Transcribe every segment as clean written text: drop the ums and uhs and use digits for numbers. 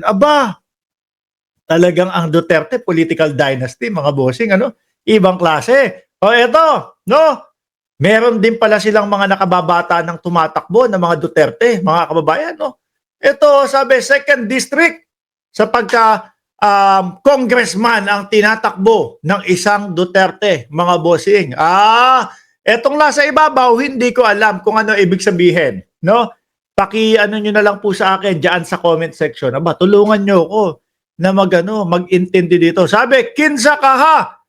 Aba, talagang ang Duterte political dynasty, mga bossing, ano? Ibang klase. O eto, no? Meron din pala silang mga nakababata ng tumatakbo ng mga Duterte, mga kababayan, no? Ito, sabi, second district sa pagka congressman ang tinatakbo ng isang Duterte, mga bossing. Etong nasa ibabaw, hindi ko alam kung ano ibig sabihin, no? Paki-ano nyo na lang po sa akin diyan sa comment section. Aba, tulungan nyo ako na mag-intindi dito. Sabi, kinsa kaha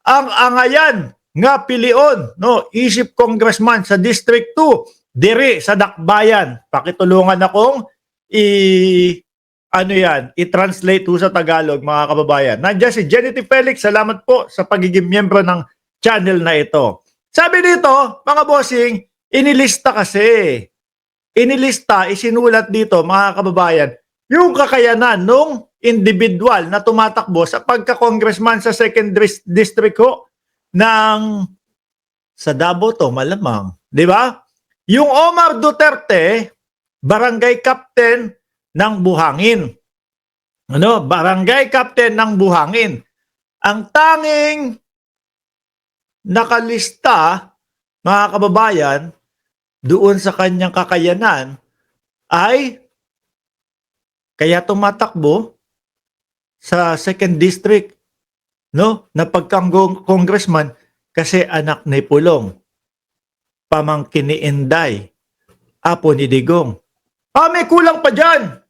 ang angayan nga pilion, no? Isip congressman sa District 2, diri sa Dakbayan. Pakitulungan akong i-translate ho sa Tagalog, mga kababayan. Nandiyan si Jenny Felix, salamat po sa pagiging miyembro ng channel na ito. Sabi dito, mga bossing, inilista kasi. Isinulat dito, mga kababayan, yung kakayanan nung individual na tumatakbo sa pagka-congressman sa 2nd District ko ng sa Davao to, malamang. Di ba? Yung Omar Duterte, barangay captain ng Buhangin. Ano? Barangay captain ng Buhangin. Ang tanging nakalista, mga kababayan, doon sa kanyang kakayanan ay kaya tumatakbo sa 2nd District, no, na pagka-congressman kasi anak ni Pulong, pamangkin ni Inday, apo ni Digong. May kulang pa dyan.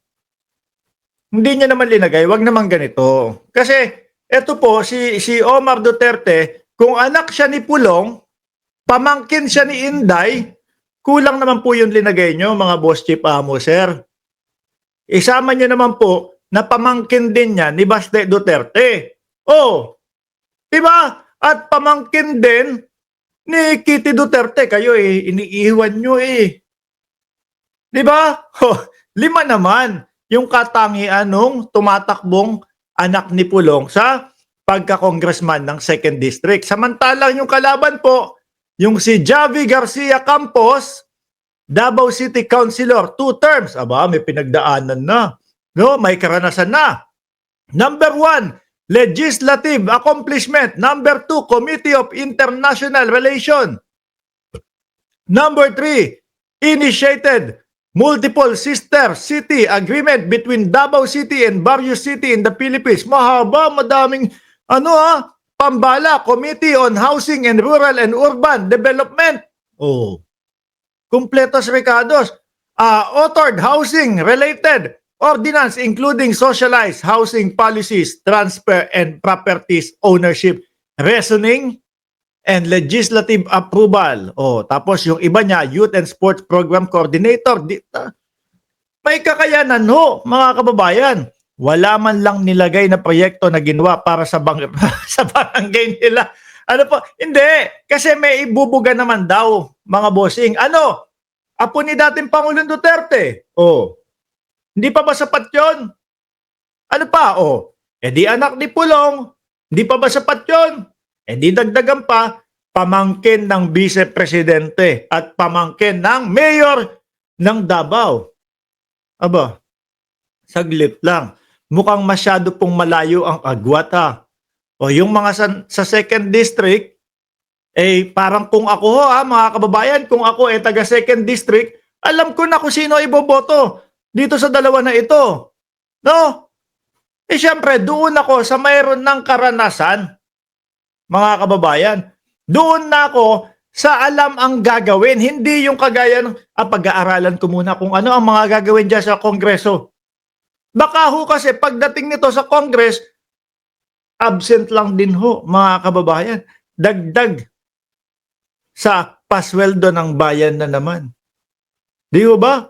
Hindi niya naman linagay, wag naman ganito. Kasi eto po, si Omar Duterte, kung anak siya ni Pulong, pamangkin siya ni Inday, kulang naman po yung linagay nyo, mga boss chief amo, sir. Isama nyo naman po na pamangkin din niya ni Baste Duterte. Diba? At pamangkin din ni Kitty Duterte. Kayo iniiwan nyo Diba? 5 naman yung katangian nung tumatakbong anak ni Pulong sa pagka-congressman ng 2nd District. Samantalang yung kalaban po, yung si Javi Garcia Campos, Davao City Councilor, 2 terms. Aba, may pinagdaanan na. No, may karanasan na. Number 1, legislative accomplishment. Number 2, Committee of International Relations. Number 3, initiated multiple sister city agreement between Davao City and various city in the Philippines. Mahaba, madaming pambala, Committee on Housing and Rural and Urban Development. Kumpletos recados. Authored housing-related ordinance including socialized housing policies, transfer and properties ownership, reasoning, and legislative approval. Tapos yung iba niya, Youth and Sports Program Coordinator. May kakayanan ho, mga kababayan. Wala man lang nilagay na proyekto na ginawa para sa barangay nila. Ano po? Hindi. Kasi may ibubuga naman daw, mga bossing. Apo ni dating Pangulong Duterte. Hindi pa ba sapat yun? Ano pa? Di anak ni Pulong. Hindi pa ba sapat yun? Di dagdagan pa, pamangkin ng Vice Presidente at pamangkin ng Mayor ng Davao. Aba, saglit lang. Mukhang masyado pong malayo ang agwat yung mga sa 2nd District, parang kung ako mga kababayan, kung ako taga 2nd District, alam ko na kung sino iboboto dito sa dalawa na ito. No? Siyempre, doon ako sa mayroon ng karanasan, mga kababayan. Doon na ako sa alam ang gagawin. Hindi yung kagaya ng pag-aaralan ko muna kung ano ang mga gagawin dyan sa Kongreso. Baka kasi pagdating nito sa Congress, absent lang din mga kababayan. Dagdag sa pasweldo ng bayan na naman. Di ba?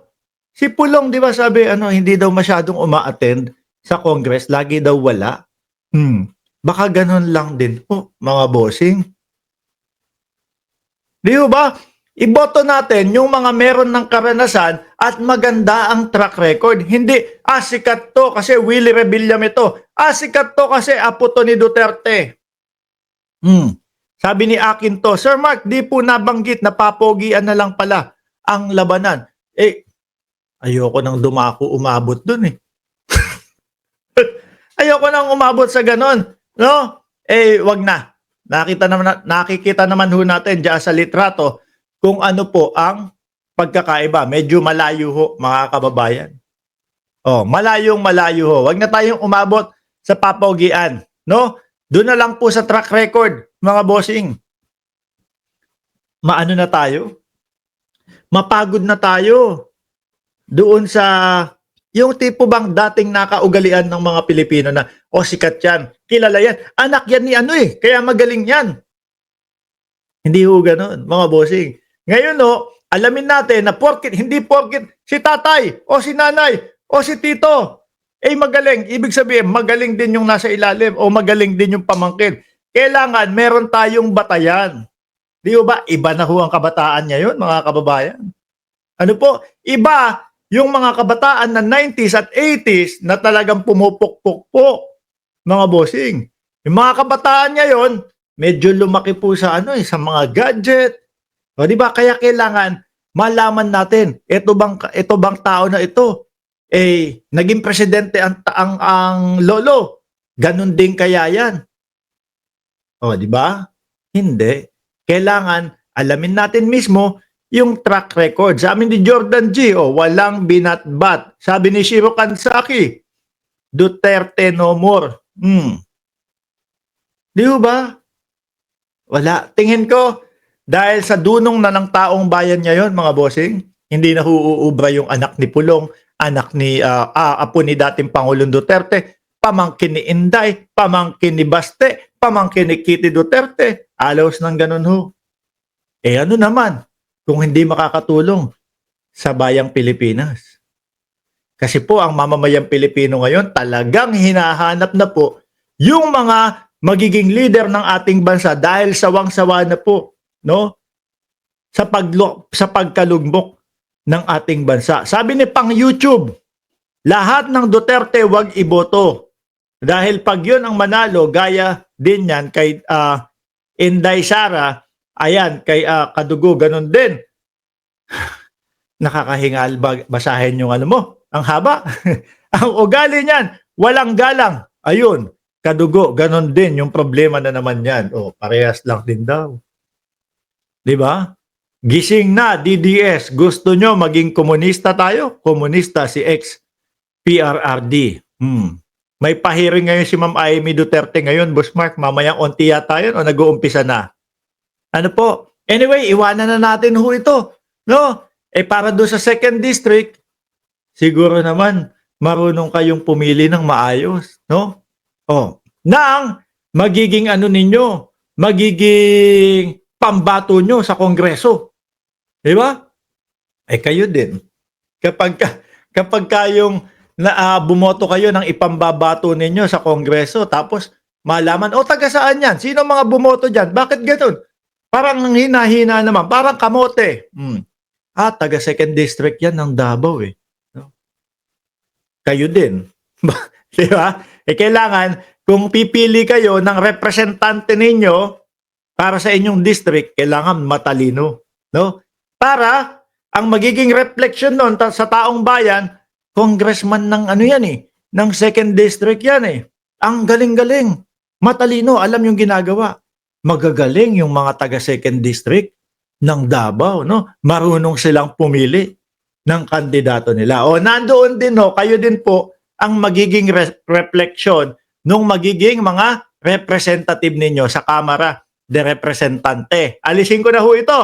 Si Pulong, di ba sabi, hindi daw masyadong uma-attend sa Congress, lagi daw wala. Baka ganun lang din mga bossing. Di ba? Iboto natin yung mga meron ng karanasan at maganda ang track record. Hindi, sikat to kasi Willie Rebillame ito. Sikat to kasi apo to ni Duterte. Sabi ni Akin to, Sir Mark, di po nabanggit na papogian na lang pala ang labanan. Ayoko nang dumako umabot dun ayoko nang umabot sa ganon, no? Wag na. Nakikita naman ho natin diyan sa litrato kung ano po ang pagkakaiba. Medyo malayo ho, mga kababayan. Malayong malayo ho. Wag na tayong umabot sa papaugian, no? Doon na lang po sa track record, mga bossing. Maano na tayo? Mapagod na tayo doon sa yung tipo bang dating nakaugalian ng mga Pilipino na sikat yan, kilala yan, anak yan ni ano kaya magaling yan. Hindi ho ganun, mga bossing. Ngayon alamin natin na hindi porkit si tatay o si nanay o si tito magaling, ibig sabihin magaling din yung nasa ilalim o magaling din yung pamangkin. Kailangan meron tayong batayan. Di ba? Iba na ho ang kabataan ngayon, mga kababayan. Ano po? Iba yung mga kabataan na 90s at 80s na talagang pumupukpok po, mga bossing. Yung mga kabataan ngayon, medyo lumaki po sa sa mga gadget. Di ba? Kaya kailangan malaman natin, ito bang tao na ito naging presidente ang lolo. Ganun din kaya yan. Di ba? Hindi. Kailangan alamin natin mismo yung track record. Sabi ni Jordan G, walang binatbat. Sabi ni Shiro Kansaki, Duterte no more. Di ba? Wala. Tingin ko, dahil sa dunong na ng taong bayan ngayon, mga bossing, hindi na huubra yung anak ni Pulong, anak ni apo ni dating Pangulong Duterte, pamangkin ni Inday, pamangkin ni Baste, pamangkin ni Kitty Duterte. Alos ng ganun ho. Ano naman kung hindi makakatulong sa bayang Pilipinas? Kasi po ang mamamayang Pilipino ngayon talagang hinahanap na po yung mga magiging leader ng ating bansa dahil sawang-sawa na po, no? Sa pagkalugmok ng ating bansa. Sabi ni pang YouTube, lahat ng Duterte wag iboto. Dahil pag yun ang manalo, gaya din yan kay Inday Sara, ayan, kay Kadugo, ganun din. Nakakahingal basahin yung mo. Ang haba. Ang ugali niyan, walang galang. Ayun, Kadugo, ganun din yung problema na naman yan. Parehas lang din daw. Di ba? Gising na, DDS. Gusto nyo maging komunista tayo? Komunista si ex-PRRD. May pahiring ngayon si Ma'am Amy Duterte ngayon, Boss Mark. Mamayang onti yata yun o nag-uumpisa na? Ano po? Anyway, iwanan na natin ho ito. No? Para doon sa 2nd District, siguro naman marunong kayong pumili ng maayos. No? Nang magiging ninyo, magiging pambato nyo sa Kongreso. Di ba? Kayo din. Kapag kayong bumoto kayo ng ipambabato ninyo sa Kongreso, tapos malaman, taga saan yan? Sino mga bumoto dyan? Bakit gano'n? Parang hina-hina naman. Parang kamote. Taga 2nd District yan ng Davao No? Kayo din. Di ba? Kailangan, kung pipili kayo ng representante ninyo para sa inyong district, kailangan matalino. No? Para ang magiging reflection nun sa taong bayan, congressman ng ng 2nd District yan Ang galing-galing. Matalino, alam yung ginagawa. Magagaling yung mga taga 2nd District ng Davao, no? Marunong silang pumili ng kandidato nila. Nandoon din kayo din po ang magiging reflection nung magiging mga representative ninyo sa Kamara de Representante. Alisin ko na ho ito.